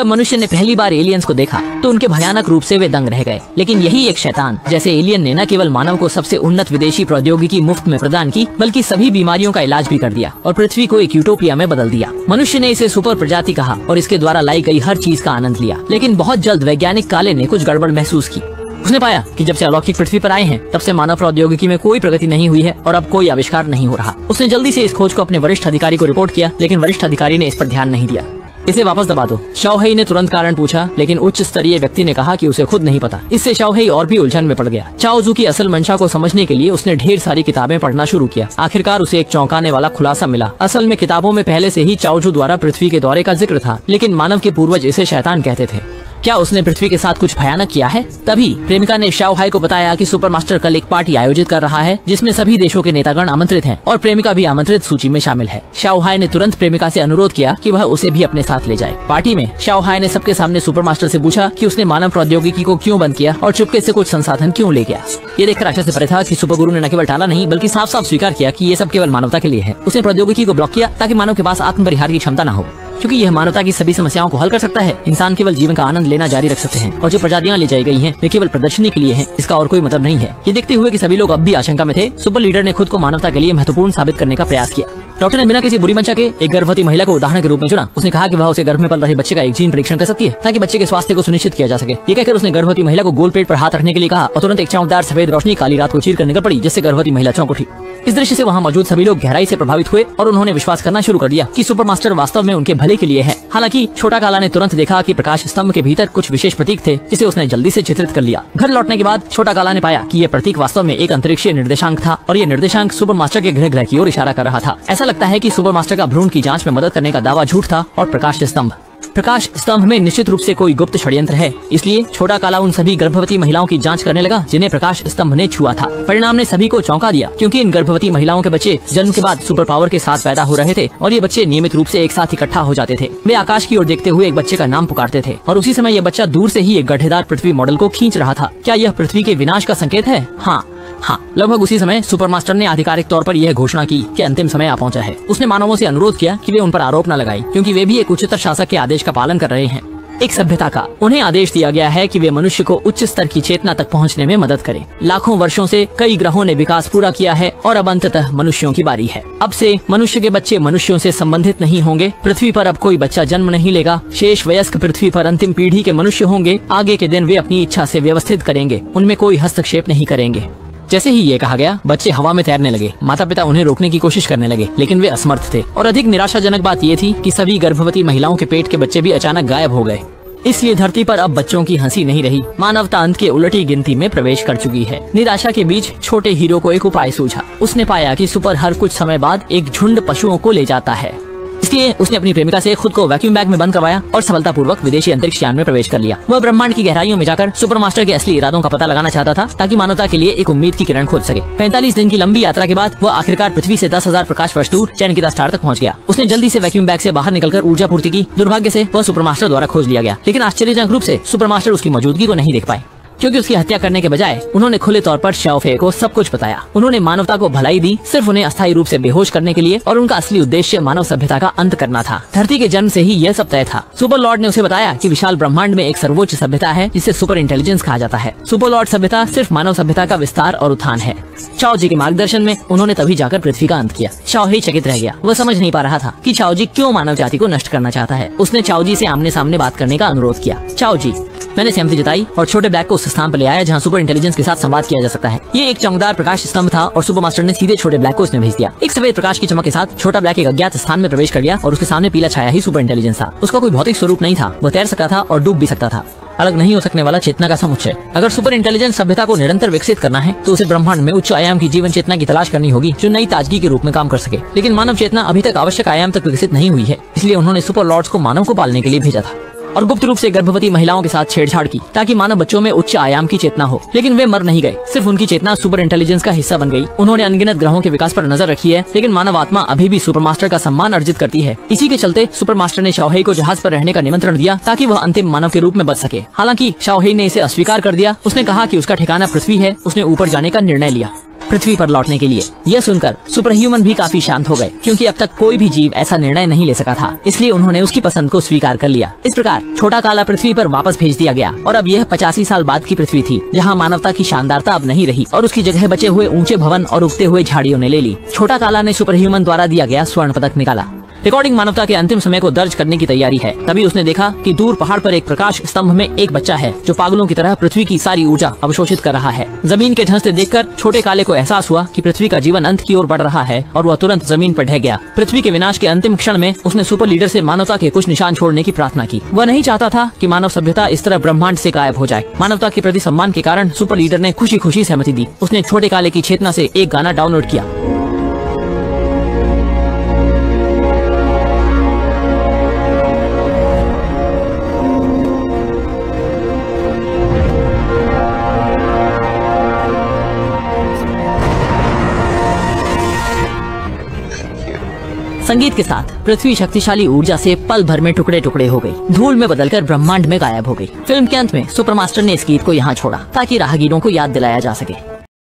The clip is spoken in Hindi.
जब मनुष्य ने पहली बार एलियंस को देखा तो उनके भयानक रूप से वे दंग रह गए। लेकिन यही एक शैतान जैसे एलियन ने न केवल मानव को सबसे उन्नत विदेशी प्रौद्योगिकी मुफ्त में प्रदान की, बल्कि सभी बीमारियों का इलाज भी कर दिया और पृथ्वी को एक यूटोपिया में बदल दिया। मनुष्य ने इसे सुपर प्रजाति कहा और इसके द्वारा लाई गई हर चीज का आनंद लिया। लेकिन बहुत जल्द वैज्ञानिक काले ने कुछ गड़बड़ महसूस की। उसने पाया कि जब से अलौकिक पृथ्वी पर आए हैं तब से मानव प्रौद्योगिकी में कोई प्रगति नहीं हुई है और अब कोई आविष्कार नहीं हो रहा। उसने जल्दी से इस खोज को अपने वरिष्ठ अधिकारी को रिपोर्ट किया, लेकिन वरिष्ठ अधिकारी ने इस पर ध्यान नहीं दिया। इसे वापस दबा दो, शाओहेई ने तुरंत कारण पूछा, लेकिन उच्च स्तरीय व्यक्ति ने कहा कि उसे खुद नहीं पता। इससे शाओहेई और भी उलझन में पड़ गया। चाओजू की असल मंशा को समझने के लिए उसने ढेर सारी किताबें पढ़ना शुरू किया। आखिरकार उसे एक चौंकाने वाला खुलासा मिला। असल में किताबों में पहले से ही चाओजू द्वारा पृथ्वी के दौरे का जिक्र था, लेकिन मानव के पूर्वज इसे शैतान कहते थे। क्या उसने पृथ्वी के साथ कुछ भयानक किया है? तभी प्रेमिका ने शाओहाई को बताया कि सुपरमास्टर कल एक पार्टी आयोजित कर रहा है जिसमें सभी देशों के नेतागण आमंत्रित हैं और प्रेमिका भी आमंत्रित सूची में शामिल है। शाओहाई ने तुरंत प्रेमिका से अनुरोध किया कि वह उसे भी अपने साथ ले जाए। पार्टी में शाओहाई ने सबके सामने सुपरमास्टर से पूछा कि उसने मानव प्रौद्योगिकी को क्यों बंद किया और चुपके से कुछ संसाधन क्यों ले गया। ये देखकर आशा से परे था कि सुपर गुरु ने न केवल टाला नहीं बल्कि साफ साफ स्वीकार किया कि ये सब केवल मानवता के लिए है। उसने प्रौद्योगिकी को ब्लॉक किया ताकि मानव के पास आत्म परिहार की क्षमता न हो, क्योंकि यह मानवता की सभी समस्याओं को हल कर सकता है। इंसान केवल जीवन का आनंद लेना जारी रख सकते हैं और जो प्रजातियां ले जाई गई हैं वे केवल प्रदर्शनी के लिए हैं। इसका और कोई मतलब नहीं है। ये देखते हुए कि सभी लोग अब भी आशंका में थे, सुपर लीडर ने खुद को मानवता के लिए महत्वपूर्ण साबित करने का प्रयास किया। डॉक्टर ने बिना किसी बुरी मंशा के एक गर्भवती महिला को उदाहरण के रूप में चुना। उसने कहा कि वह उसे गर्भ में पल रहे बच्चे का एक जीन परीक्षण कर सकती है ताकि बच्चे के स्वास्थ्य को सुनिश्चित किया जा सके। ये कहकर उसने गर्भवती महिला को गोल पेट पर हाथ रखने के लिए कहा और तुरंत एक चमकदार सफेद रोशनी काली रात को चीर कर निकल पड़ी, जिससे गर्भवती महिला चौंक उठी। इस दृश्य से वहाँ मौजूद सभी लोग गहराई से प्रभावित हुए और उन्होंने विश्वास करना शुरू कर दिया कि सुपरमास्टर वास्तव में उनके भले के लिए है। हालांकि छोटा काला ने तुरंत देखा कि प्रकाश स्तंभ के भीतर कुछ विशेष प्रतीक थे, जिसे उसने जल्दी से चित्रित कर लिया। घर लौटने के बाद छोटा काला ने पाया कि ये प्रतीक वास्तव में एक अंतरिक्षीय निर्देशांक था और ये निर्देशांक सुपरमास्टर के गृह की ओर इशारा कर रहा था। ऐसा लगता है कि सुपरमास्टर का भ्रूण की जांच में मदद करने का दावा झूठ था और प्रकाश स्तंभ में निश्चित रूप से कोई गुप्त षड्यंत्र है। इसलिए छोटा काला उन सभी गर्भवती महिलाओं की जांच करने लगा जिन्हें प्रकाश स्तंभ ने छुआ था। परिणाम ने सभी को चौंका दिया, क्योंकि इन गर्भवती महिलाओं के बच्चे जन्म के बाद सुपर पावर के साथ पैदा हो रहे थे और ये बच्चे नियमित रूप से एक साथ इकट्ठा हो जाते थे। वे आकाश की ओर देखते हुए एक बच्चे का नाम पुकारते थे और उसी समय यह बच्चा दूर से ही एक गड्ढेदार पृथ्वी मॉडल को खींच रहा था। क्या यह पृथ्वी के विनाश का संकेत है? हाँ, लगभग उसी समय सुपरमास्टर ने आधिकारिक तौर पर यह घोषणा की कि अंतिम समय आ पहुंचा है। उसने मानवों से अनुरोध किया कि वे उन पर आरोप न लगाएं, क्योंकि वे भी एक उच्चतर शासक के आदेश का पालन कर रहे हैं, एक सभ्यता का। उन्हें आदेश दिया गया है कि वे मनुष्य को उच्च स्तर की चेतना तक पहुंचने में मदद करें। लाखों वर्षों से कई ग्रहों ने विकास पूरा किया है और अब अंततः मनुष्यों की बारी है। अब से मनुष्य के बच्चे मनुष्यों से संबंधित नहीं होंगे। पृथ्वी पर अब कोई बच्चा जन्म नहीं लेगा। शेष वयस्क पृथ्वी पर अंतिम पीढ़ी के मनुष्य होंगे। आगे के दिन वे अपनी इच्छा से व्यवस्थित करेंगे, उनमें कोई हस्तक्षेप नहीं करेंगे। जैसे ही ये कहा गया, बच्चे हवा में तैरने लगे। माता पिता उन्हें रोकने की कोशिश करने लगे, लेकिन वे असमर्थ थे। और अधिक निराशाजनक बात ये थी कि सभी गर्भवती महिलाओं के पेट के बच्चे भी अचानक गायब हो गए। इसलिए धरती पर अब बच्चों की हंसी नहीं रही। मानवता अंत के उलटी गिनती में प्रवेश कर चुकी है। निराशा के बीच छोटे हीरो को एक उपाय सूझा। उसने पाया कि सुपर हर कुछ समय बाद एक झुंड पशुओं को ले जाता है। इसलिए उसने अपनी प्रेमिका से खुद को वैक्यूम बैग में बंद करवाया और सफलतापूर्वक विदेशी अंतरिक्ष यान में प्रवेश कर लिया। वह ब्रह्मांड की गहराइयों में जाकर सुपरमास्टर के असली इरादों का पता लगाना चाहता था, ताकि मानवता के लिए एक उम्मीद की किरण खोज सके। 45 दिन की लंबी यात्रा के बाद वह आखिरकार पृथ्वी से 10,000 प्रकाश वर्ष दूर चैनकिदा स्टार तक पहुंच गया। उसने जल्दी से वैक्यूम बैग से बाहर निकलकर ऊर्जा पूर्ति की। दुर्भाग्य से वह सुपरमास्टर द्वारा खोज लिया गया, लेकिन आश्चर्यजनक रूप से सुपरमास्टर उसकी मौजूदगी को नहीं देख पाए, क्योंकि उसकी हत्या करने के बजाय उन्होंने खुले तौर पर शाओफे को सब कुछ बताया। उन्होंने मानवता को भलाई दी, सिर्फ उन्हें अस्थायी रूप से बेहोश करने के लिए, और उनका असली उद्देश्य मानव सभ्यता का अंत करना था। धरती के जन्म से ही यह सब तय था। सुपर लॉर्ड ने उसे बताया कि विशाल ब्रह्मांड में एक सर्वोच्च सभ्यता है जिसे सुपर इंटेलिजेंस कहा जाता है। सुपर लॉर्ड सभ्यता सिर्फ मानव सभ्यता का विस्तार और उत्थान है। चाओ जी के मार्गदर्शन में उन्होंने तभी जाकर पृथ्वी का अंत किया। शाओहेई चकित रह गया। वह समझ नहीं पा रहा था कि चाओ जी क्यों मानव जाति को नष्ट करना चाहता है। उसने चाओ जी से आमने सामने बात करने का अनुरोध किया। चाओ जी, मैंने सहमति जताई और छोटे ब्लैक को उस स्थान पर ले आया जहाँ सुपर इंटेलिजेंस के साथ संवाद किया जा सकता है। ये एक चमकदार प्रकाश स्तंभ था और सुपरमास्टर ने सीधे छोटे ब्लैक को उसमें भेज दिया। एक सफेद प्रकाश की चमक के साथ छोटा ब्लैक एक अज्ञात स्थान में प्रवेश कर गया और उसके सामने पीला छाया ही सुपर इंटेलिजेंस था। उसका कोई भौतिक स्वरूप नहीं था। वह तैर सकता था और डूब भी सकता था। अलग नहीं हो सकने वाला चेतना का समुच्चय। अगर सुपर इंटेलिजेंस सभ्यता को निरंतर विकसित करना है तो उसे ब्रह्मांड में उच्च आयाम की जीवन चेतना की तलाश करनी होगी, जो नई ताजगी के रूप में काम कर सके। लेकिन मानव चेतना अभी तक आवश्यक आयाम तक विकसित नहीं हुई है। इसलिए उन्होंने सुपर लॉर्ड्स को मानव को पालने के लिए भेजा था और गुप्त रूप से गर्भवती महिलाओं के साथ छेड़छाड़ की, ताकि मानव बच्चों में उच्च आयाम की चेतना हो। लेकिन वे मर नहीं गए, सिर्फ उनकी चेतना सुपर इंटेलिजेंस का हिस्सा बन गई। उन्होंने अनगिनत ग्रहों के विकास पर नजर रखी है, लेकिन मानव आत्मा अभी भी सुपरमास्टर का सम्मान अर्जित करती है। इसी के चलते सुपरमास्टर ने शाओहेई को जहाज पर रहने का निमंत्रण दिया, ताकि वह अंतिम मानव के रूप में बच सके। हालांकि शाओहेई ने इसे अस्वीकार कर दिया। उसने कहा कि उसका ठिकाना पृथ्वी है। उसने ऊपर जाने का निर्णय लिया। पृथ्वी पर लौटने के लिए। यह सुनकर सुपर ह्यूमन भी काफी शांत हो गए, क्योंकि अब तक कोई भी जीव ऐसा निर्णय नहीं ले सका था, इसलिए उन्होंने उसकी पसंद को स्वीकार कर लिया। इस प्रकार छोटा काला पृथ्वी पर वापस भेज दिया गया और अब यह 85 साल बाद की पृथ्वी थी, जहाँ मानवता की शानदारता अब नहीं रही और उसकी जगह बचे हुए ऊंचे भवन और उगते हुए झाड़ियों ने ले ली। छोटा काला ने सुपर ह्यूमन द्वारा दिया गया स्वर्ण पदक निकाला। रिकॉर्डिंग मानवता के अंतिम समय को दर्ज करने की तैयारी है। तभी उसने देखा कि दूर पहाड़ पर एक प्रकाश स्तंभ में एक बच्चा है जो पागलों की तरह पृथ्वी की सारी ऊर्जा अवशोषित कर रहा है। जमीन के धंसते देखकर छोटे काले को एहसास हुआ कि पृथ्वी का जीवन अंत की ओर बढ़ रहा है और वह तुरंत जमीन पर ढह गया। पृथ्वी के विनाश के अंतिम क्षण में उसने सुपर लीडर से मानवता के कुछ निशान छोड़ने की प्रार्थना की। वह नहीं चाहता था कि मानव सभ्यता इस तरह ब्रह्मांड से गायब हो जाए। मानवता के प्रति सम्मान के कारण सुपर लीडर ने खुशी खुशी सहमति दी। उसने छोटे काले की चेतना से एक गाना डाउनलोड किया। संगीत के साथ पृथ्वी शक्तिशाली ऊर्जा से पल भर में टुकड़े टुकड़े हो गई, धूल में बदलकर ब्रह्मांड में गायब हो गई। फिल्म के अंत में सुपरमास्टर ने इस गीत को यहाँ छोड़ा ताकि राहगीरों को याद दिलाया जा सके।